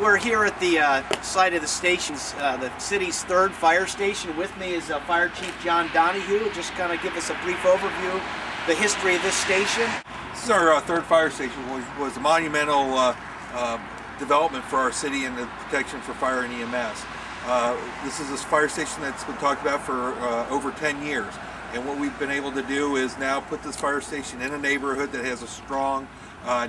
We're here at the site of the station's, the city's third fire station. With me is Fire Chief John Donahue. Just kind of give us a brief overview, the history of this station. This is our third fire station. Was a monumental development for our city and the protection for fire and EMS. This is a fire station that's been talked about for over 10 years. And what we've been able to do is now put this fire station in a neighborhood that has a strong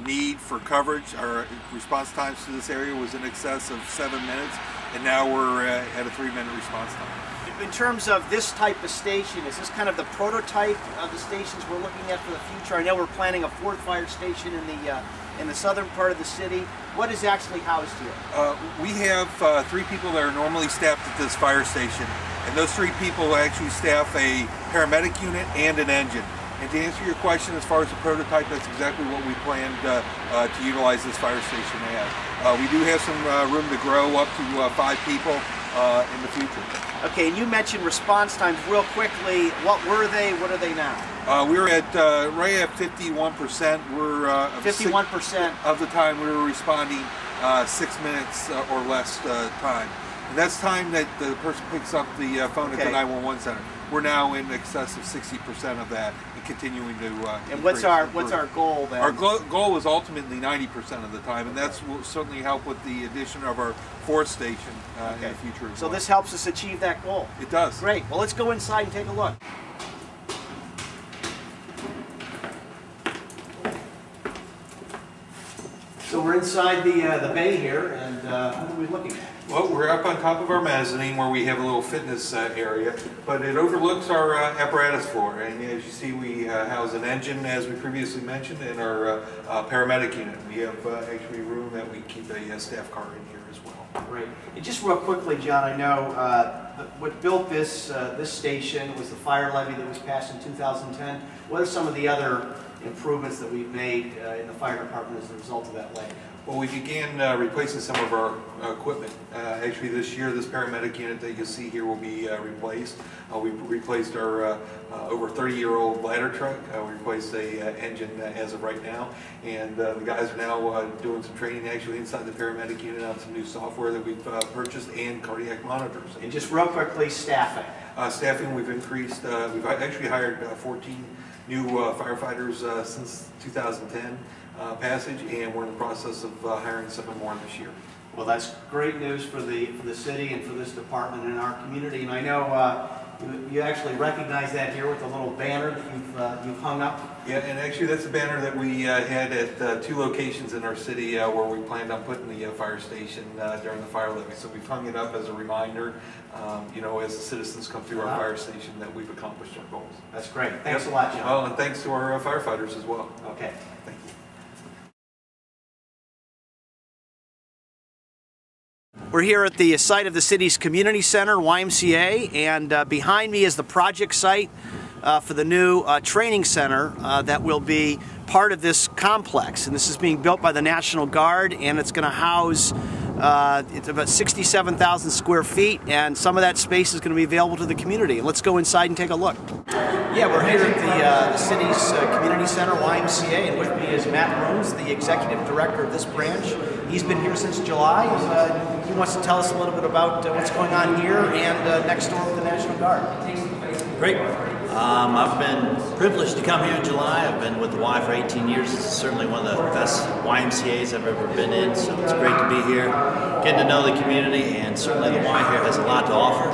need for coverage. Our response times to this area was in excess of 7 minutes, and now we're at a 3-minute response time. In terms of this type of station, is this kind of the prototype of the stations we're looking at for the future? I know we're planning a 4th fire station in the southern part of the city. What is actually housed here? We have 3 people that are normally staffed at this fire station, and those 3 people actually staff a paramedic unit and an engine. And to answer your question, as far as the prototype, that's exactly what we planned to utilize this fire station as. We do have some room to grow up to 5 people in the future. Okay, and you mentioned response times real quickly. What were they? What are they now? We were at right at 51%. We're 51% of the time we were responding 6 minutes or less time. And that's time that the person picks up the phone at the 911 center. We're now in excess of 60% of that, and continuing to. And what's our goal then? Our goal is ultimately 90% of the time, and that will certainly help with the addition of our 4th station in the future. So this helps us achieve that goal. It does. Great. Well, let's go inside and take a look. So we're inside the bay here, and what are we looking at? Well, we're up on top of our mezzanine where we have a little fitness area, but it overlooks our apparatus floor. And as you see, we house an engine, as we previously mentioned, and our paramedic unit. We have actually room that we keep a staff car in here as well. Great. And just real quickly, John, I know what built this station was the fire levy that was passed in 2010. What are some of the other improvements that we've made in the fire department as a result of that levy? Well, we began replacing some of our equipment. Actually, this year, this paramedic unit that you see here will be replaced. We replaced our over 30-year-old ladder truck. We replaced a engine as of right now, and the guys are now doing some training actually inside the paramedic unit on some new software that we've purchased and cardiac monitors. And just real quickly, staffing. Staffing, we've increased. We've actually hired 14 new firefighters since 2010. Passage, and we're in the process of hiring 7 more this year. Well, that's great news for the city and for this department and our community. And I know you actually recognize that here with the little banner that you've hung up. Yeah, and actually that's a banner that we had at 2 locations in our city where we planned on putting the fire station during the fire levy. So we've hung it up as a reminder, you know, as the citizens come through our fire station, that we've accomplished our goals. That's great. Thanks a lot, John. Well, and thanks to our firefighters as well. Okay. Thank you. We're here at the site of the city's community center, YMCA, and behind me is the project site for the new training center that will be part of this complex. And this is being built by the National Guard, and it's going to house it's about 67,000 square feet, and some of that space is going to be available to the community. Let's go inside and take a look. Yeah, we're here at the city's community center, YMCA, and with me is Matt Rooms, the executive director of this branch. He's been here since July, and he wants to tell us a little bit about what's going on here and next door with the National Guard. Great. I've been privileged to come here in July. I've been with the Y for 18 years. It's certainly one of the best YMCAs I've ever been in, so it's great to be here, getting to know the community, and certainly the Y here has a lot to offer.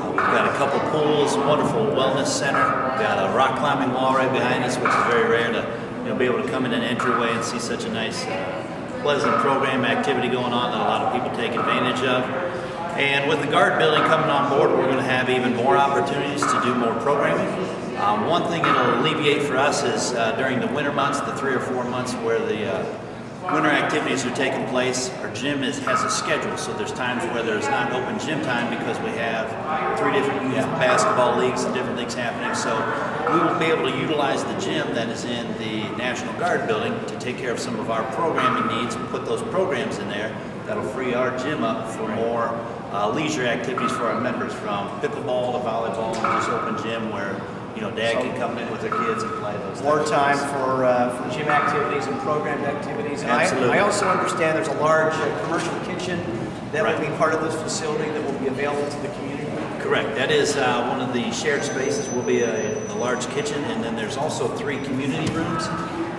We've got a couple pools, a wonderful wellness center. We've got a rock climbing wall right behind us, which is very rare to be able to come in an entryway and see such a nice, pleasant program activity going on that a lot of people take advantage of. And with the Guard building coming on board, we're going to have even more opportunities to do more programming. One thing it'll alleviate for us is during the winter months, the 3 or 4 months where the winter activities are taking place, our gym has a schedule, so there's times where there's not open gym time because we have 3 different youth basketball leagues and different things happening. So we will be able to utilize the gym that is in the National Guard building to take care of some of our programming needs and put those programs in there that'll free our gym up for more leisure activities for our members, from pickleball to volleyball and just open gym where Dad can come in with their kids and play those. More time for gym activities and programmed activities. And Absolutely. I also understand there's a large commercial kitchen that will be part of this facility that will be available to the community. Correct. That is one of the shared spaces. Will be a large kitchen, and then there's also 3 community rooms.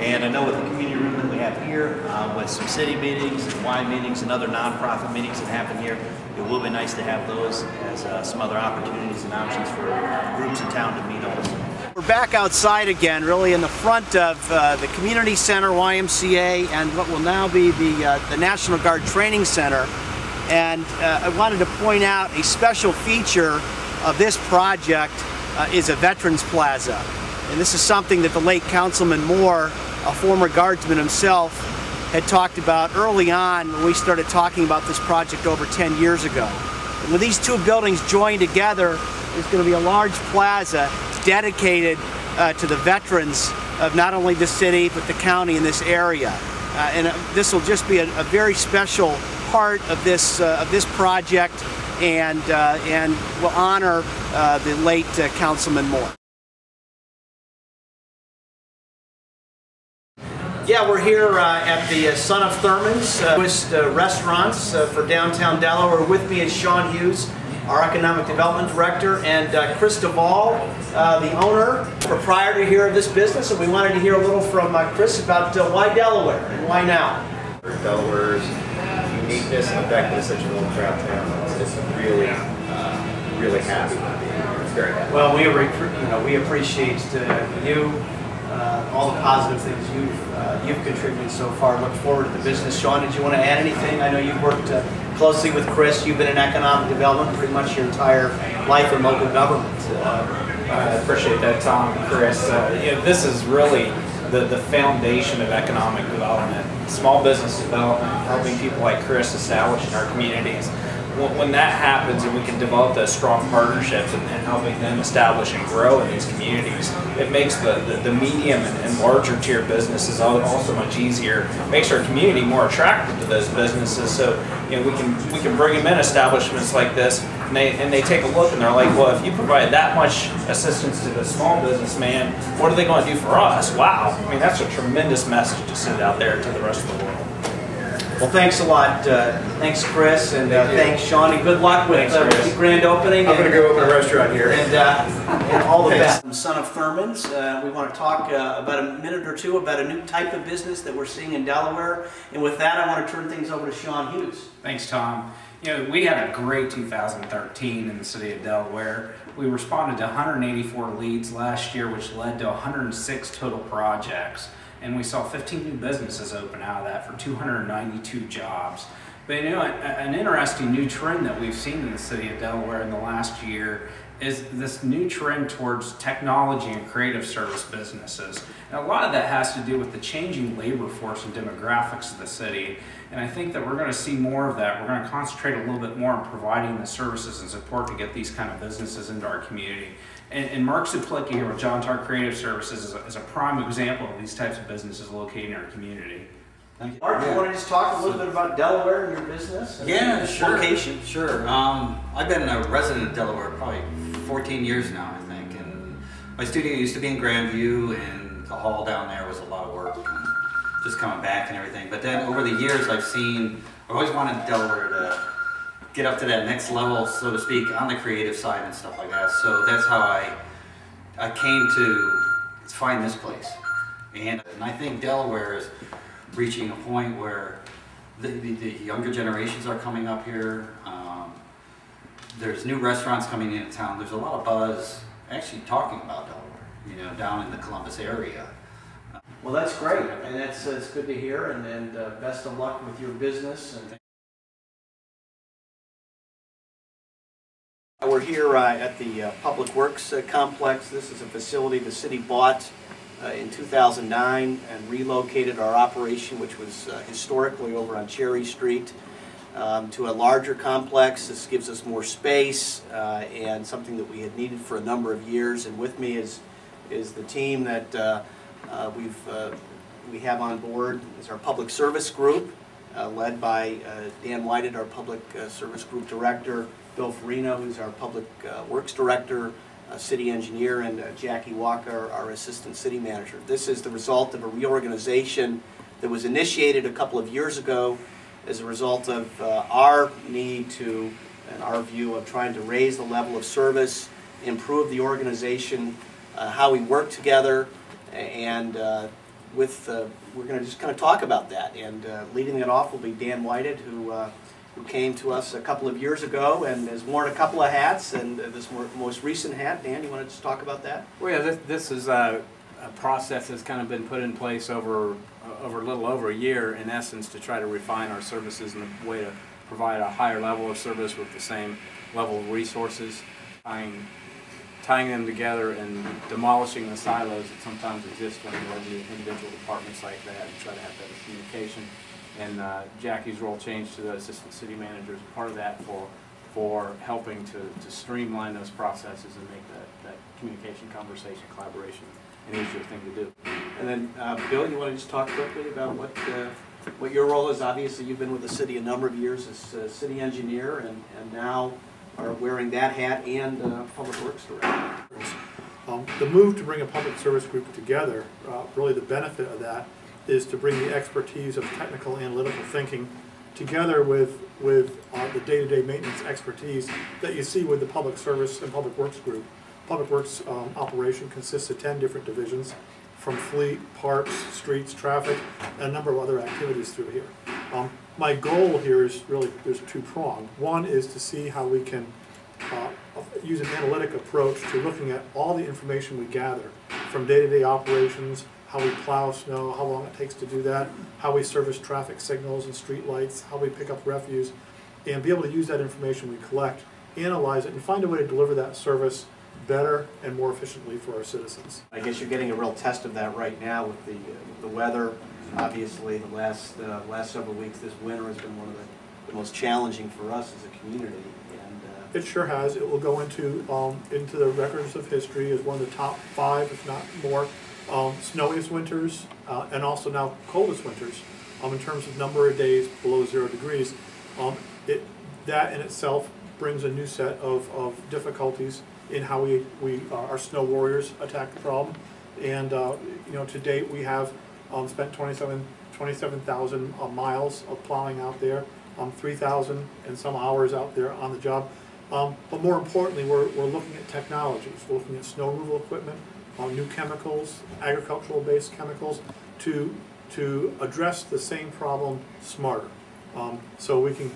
And I know with the community room that we have here, with some city meetings, and Y meetings, and other nonprofit meetings that happen here, it will be nice to have those as some other opportunities and options for groups in town to meet also. We're back outside again, really in the front of the Community Center, YMCA, and what will now be the National Guard Training Center. And I wanted to point out a special feature of this project is a Veterans Plaza. And this is something that the late Councilman Moore, a former Guardsman himself, had talked about early on when we started talking about this project over 10 years ago. And when these 2 buildings join together, there's going to be a large plaza dedicated to the veterans of not only the city but the county in this area. And this will just be a very special part of this project, and will honor the late Councilman Moore. Yeah, we're here at the Son of Thurman's newest restaurants for downtown Delaware. With me is Sean Hughes, our Economic Development Director, and Chris Duvall, the owner, proprietor here of this business. And we wanted to hear a little from Chris about why Delaware and why now. Delaware's uniqueness and the fact that it's such an old trout town, it's really, really happy to be here. It's very happy. Well, we appreciate you. All the positive things you've contributed so far. Look forward to the business. Sean, did you want to add anything? I know you've worked closely with Chris. You've been in economic development pretty much your entire life in local government. I appreciate that, Tom and Chris. This is really the foundation of economic development, small business development, helping people like Chris establish in our communities. When that happens and we can develop those strong partnerships and helping them establish and grow in these communities, it makes the medium and larger tier businesses also much easier. It makes our community more attractive to those businesses. So we can bring them in establishments like this, and they take a look and they're like, well, if you provide that much assistance to the small businessman, what are they going to do for us? Wow, I mean, that's a tremendous message to send out there to the rest of the world. Well, thanks a lot. Thanks, Chris, and thanks, Sean, and good luck with the grand opening. I'm going to go open a restaurant here. And all the best. Son of Thurman's, we want to talk about a minute or two about a new type of business that we're seeing in Delaware. And with that, I want to turn things over to Sean Hughes. Thanks, Tom. We had a great 2013 in the city of Delaware. We responded to 184 leads last year, which led to 106 total projects. And we saw 15 new businesses open out of that for 292 jobs. But an interesting new trend that we've seen in the city of Delaware in the last year is this new trend towards technology and creative service businesses. And a lot of that has to do with the changing labor force and demographics of the city. And I think that we're going to see more of that. We're going to concentrate a little bit more on providing the services and support to get these kind of businesses into our community. And Mark Suplicki here with John Tar Creative Services is a prime example of these types of businesses located in our community. Thank you. Mark, do you want to just talk a little bit about Delaware and your business? Yeah, sure. Location? Sure. I've been a resident of Delaware probably 14 years now, I think. And my studio used to be in Grandview, and the hall down there was a lot of work, and just coming back and everything. But then over the years, I've always wanted Delaware to get up to that next level, so to speak, on the creative side and stuff like that. So that's how I came to find this place. And I think Delaware is reaching a point where the younger generations are coming up here. There's new restaurants coming into town. There's a lot of buzz actually talking about Delaware, down in the Columbus area. Well, that's great, and it's good to hear, and best of luck with your business. We're here at the Public Works Complex. This is a facility the city bought in 2009 and relocated our operation, which was historically over on Cherry Street, to a larger complex. This gives us more space and something that we had needed for a number of years. And with me is the team that we have on board. Is our public service group, led by Dan Whited, our public service group director, Bill Farino, who's our public works director, city engineer, and Jackie Walker, our assistant city manager. This is the result of a reorganization that was initiated a couple of years ago as a result of our need to, and our view of trying to raise the level of service, improve the organization, how we work together, and we're going to just kind of talk about that. And leading it off will be Dan Whited, who came to us a couple of years ago and has worn a couple of hats, and this most recent hat. Dan, you want to just talk about that? Well, yeah, this is a process that's kind of been put in place over a little over a year, in essence, to try to refine our services in a way to provide a higher level of service with the same level of resources, tying them together and demolishing the silos that sometimes exist when you have individual departments like that, and try to have better communication. And Jackie's role changed to the assistant city manager as part of that for helping to streamline those processes and make that communication, conversation, collaboration an easier thing to do. And then, Bill, you want to just talk quickly about what your role is? Obviously, you've been with the city a number of years as city engineer, and now are wearing that hat and public works director. The move to bring a public service group together, really the benefit of that is to bring the expertise of technical analytical thinking together with the day-to-day maintenance expertise that you see with the public service and public works group. Public works operation consists of 10 different divisions, from fleet, parks, streets, traffic, and a number of other activities through here. My goal here is really, there's two-pronged. One is to see how we can use an analytic approach to looking at all the information we gather from day-to-day operations, how we plow snow, how long it takes to do that, how we service traffic signals and street lights, how we pick up refuse, and be able to use that information we collect, analyze it, and find a way to deliver that service better and more efficiently for our citizens. I guess you're getting a real test of that right now with the weather. Obviously, the last several weeks, this winter has been one of the most challenging for us as a community. And it sure has. It will go into the records of history as one of the top 5, if not more, snowiest winters, and also now coldest winters in terms of number of days below 0 degrees. That in itself brings a new set of difficulties in how our snow warriors attack the problem. And to date we have spent 27,000 miles of plowing out there, 3,000 and some hours out there on the job. But more importantly, we're looking at technologies. We're looking at snow removal equipment, new chemicals, agricultural-based chemicals, to address the same problem smarter. So we can.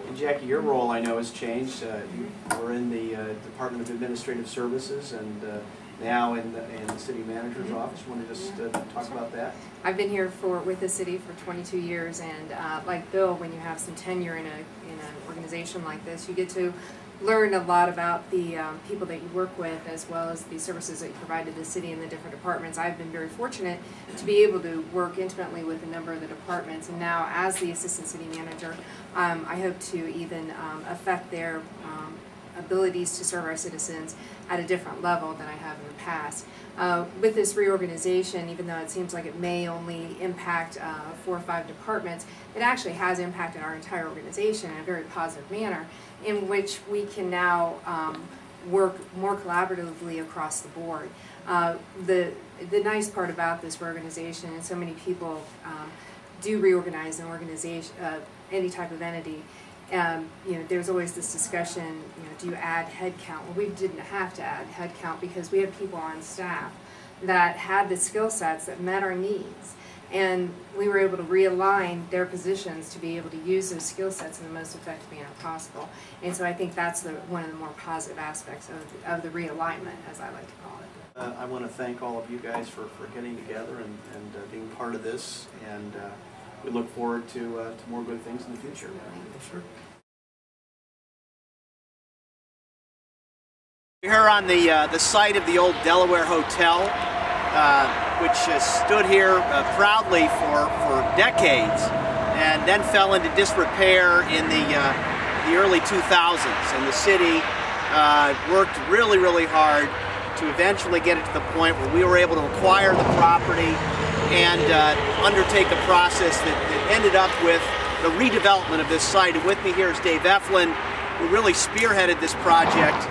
And Jackie, your role I know has changed. You were in the Department of Administrative Services, and now in the city manager's office. You want to just talk about that? I've been here with the city for 22 years, and like Bill, when you have some tenure in an organization like this, you get to learn a lot about the people that you work with, as well as the services that you provide to the city and the different departments. I've been very fortunate to be able to work intimately with a number of the departments, and now as the assistant city manager, I hope to even affect their abilities to serve our citizens at a different level than I have in the past. With this reorganization, even though it seems like it may only impact 4 or 5 departments, it actually has impacted our entire organization in a very positive manner, in which we can now work more collaboratively across the board. The nice part about this reorganization, and so many people do reorganize an organization, any type of entity, there's always this discussion, do you add head count? Well, we didn't have to add head count because we had people on staff that had the skill sets that met our needs. And we were able to realign their positions to be able to use those skill sets in the most effective manner possible. And so I think that's one of the more positive aspects of the realignment, as I like to call it. I want to thank all of you guys for getting together and being part of this. And we look forward to more good things in the future. Sure. We're here on the site of the old Delaware Hotel, which stood here proudly for decades, and then fell into disrepair in the early 2000s. And the city worked really, really hard to eventually get it to the point where we were able to acquire the property and undertake a process that ended up with the redevelopment of this site. And with me here is Dave Eflin, who really spearheaded this project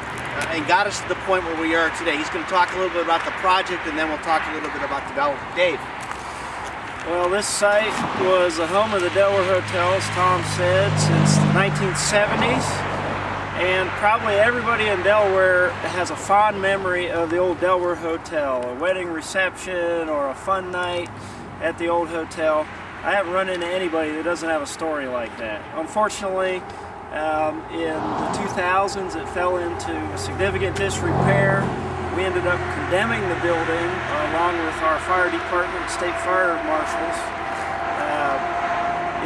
and got us to the point where we are today. He's going to talk a little bit about the project, and then we'll talk a little bit about development. Dave. Well, this site was the home of the Delaware Hotel, as Tom said, since the 1970s. And probably everybody in Delaware has a fond memory of the old Delaware Hotel, a wedding reception or a fun night at the old hotel. I haven't run into anybody that doesn't have a story like that. Unfortunately, in the 2000s, it fell into a significant disrepair. We ended up condemning the building along with our fire department, state fire marshals.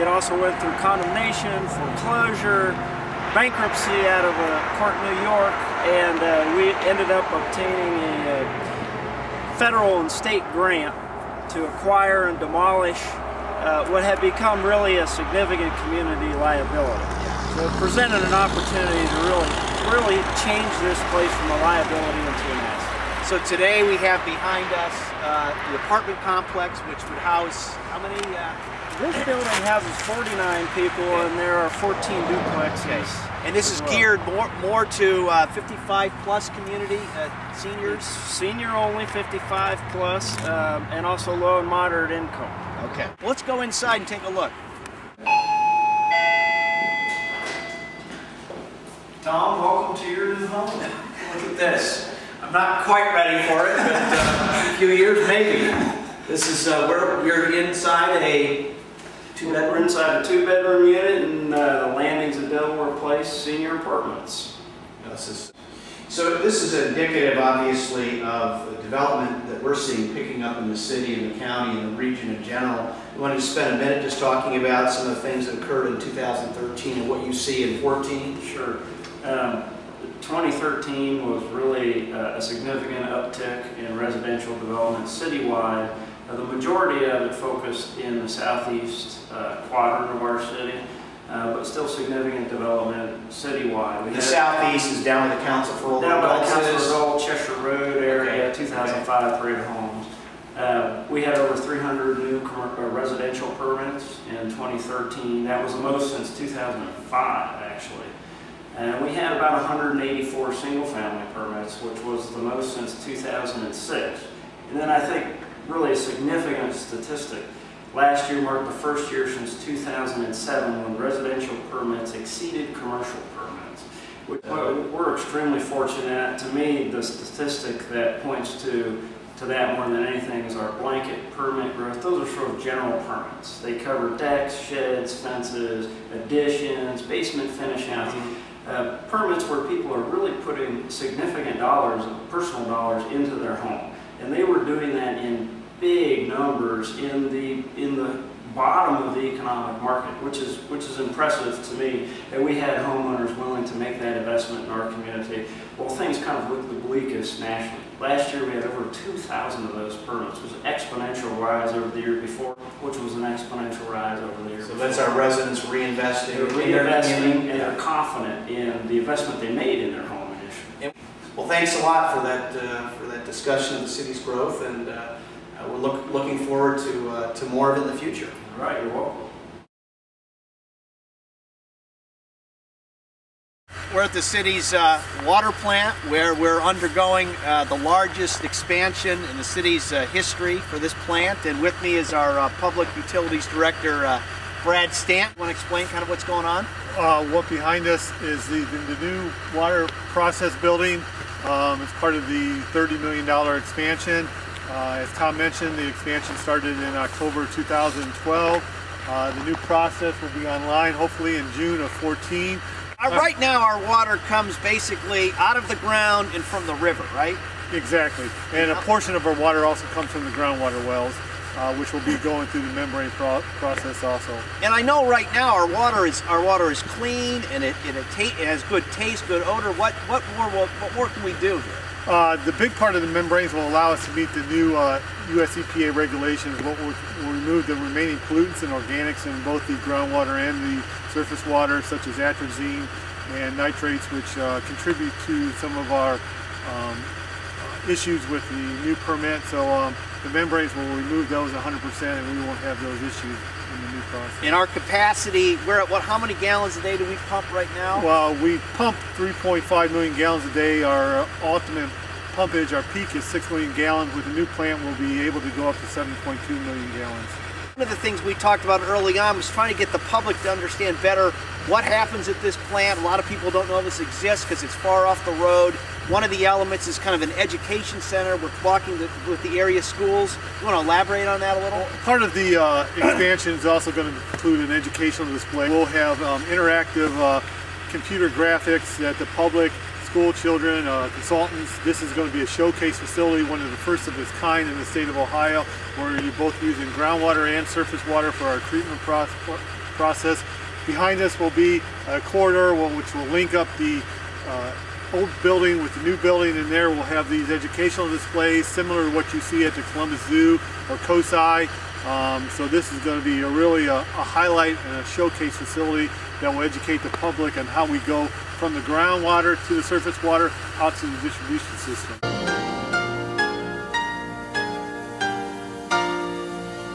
It also went through condemnation, foreclosure, bankruptcy out of a court in New York, and we ended up obtaining a federal and state grant to acquire and demolish what had become really a significant community liability. So it presented an opportunity to really change this place from a liability into an asset. So today we have behind us the apartment complex, which would house how many? This building houses 49 people, and there are 14 duplexes. Okay. And this is geared more to 55 plus community, seniors? Senior only, 55 plus, and also low and moderate income. Okay. Well, let's go inside and take a look. Tom, welcome to your new home. Look at this. I'm not quite ready for it, but in a few years maybe. This is we're inside a We're inside a two-bedroom unit in the Landings of Delaware Place Senior Apartments. So this is indicative, obviously, of the development that we're seeing picking up in the city and the county and the region in general. We want to spend a minute just talking about some of the things that occurred in 2013 and what you see in 2014. Sure. 2013 was really a significant uptick in residential development citywide. The majority of it focused in the southeast quadrant of our city, but still significant development citywide. The southeast is down with the Council for Old Adults. Down by the Council for Old, Cheshire Road area, 2005 parade of homes. We had over 300 new residential permits in 2013. That was the most since 2005, actually. And we had about 184 single-family permits, which was the most since 2006. And then I think really a significant statistic. Last year marked the first year since 2007 when residential permits exceeded commercial permits. We're extremely fortunate. To me, the statistic that points to that more than anything is our blanket permit growth. Those are sort of general permits. They cover decks, sheds, fences, additions, basement finish outs. Permits where people are really putting significant dollars, personal dollars, into their home. And they were doing that in big numbers in the bottom of the economic market, which is impressive to me that we had homeowners willing to make that investment in our community. Well, things kind of looked the bleakest nationally. Last year we had over 2,000 of those permits, which was an exponential rise over the year before, which was an exponential rise over the year before. So that's our residents reinvesting. They're reinvesting, and they're confident in the investment they made in their home initially. Well, thanks a lot for that discussion of the city's growth, and we're looking forward to more of it in the future. All right, you're welcome. We're at the city's water plant, where we're undergoing the largest expansion in the city's history for this plant, and with me is our Public Utilities Director, Brad Stant. Want to explain kind of what's going on? What behind us is the new water process building. It's part of the $30 million expansion. As Tom mentioned, the expansion started in October 2012. The new process will be online hopefully in June of 2014. Right now our water comes basically out of the ground and from the river, right? Exactly. And a portion of our water also comes from the groundwater wells, which will be going through the membrane process also. And I know right now our water is clean and it has good taste, good odor. What more can we do here? The big part of the membranes will allow us to meet the new US EPA regulations. What will remove the remaining pollutants and organics in both the groundwater and the surface water, such as atrazine and nitrates, which contribute to some of our issues with the new permit, so the membranes will remove those 100% and we won't have those issues in the new process. In our capacity, we're at how many gallons a day do we pump right now? Well, we pump 3.5 million gallons a day. Our ultimate pumpage, our peak is 6 million gallons. With the new plant, we'll be able to go up to 7.2 million gallons. One of the things we talked about early on was trying to get the public to understand better what happens at this plant. A lot of people don't know this exists because it's far off the road. One of the elements is kind of an education center. We're walking with the area schools. You want to elaborate on that a little? Part of the expansion is also going to include an educational display. We'll have interactive computer graphics that the public, school children, consultants. This is going to be a showcase facility, one of the first of its kind in the state of Ohio, where you're both using groundwater and surface water for our treatment process. Behind us will be a corridor which will link up the old building with the new building, and there we'll have these educational displays similar to what you see at the Columbus Zoo or COSI. So this is going to be really a highlight and a showcase facility that will educate the public on how we go from the groundwater to the surface water out to the distribution system.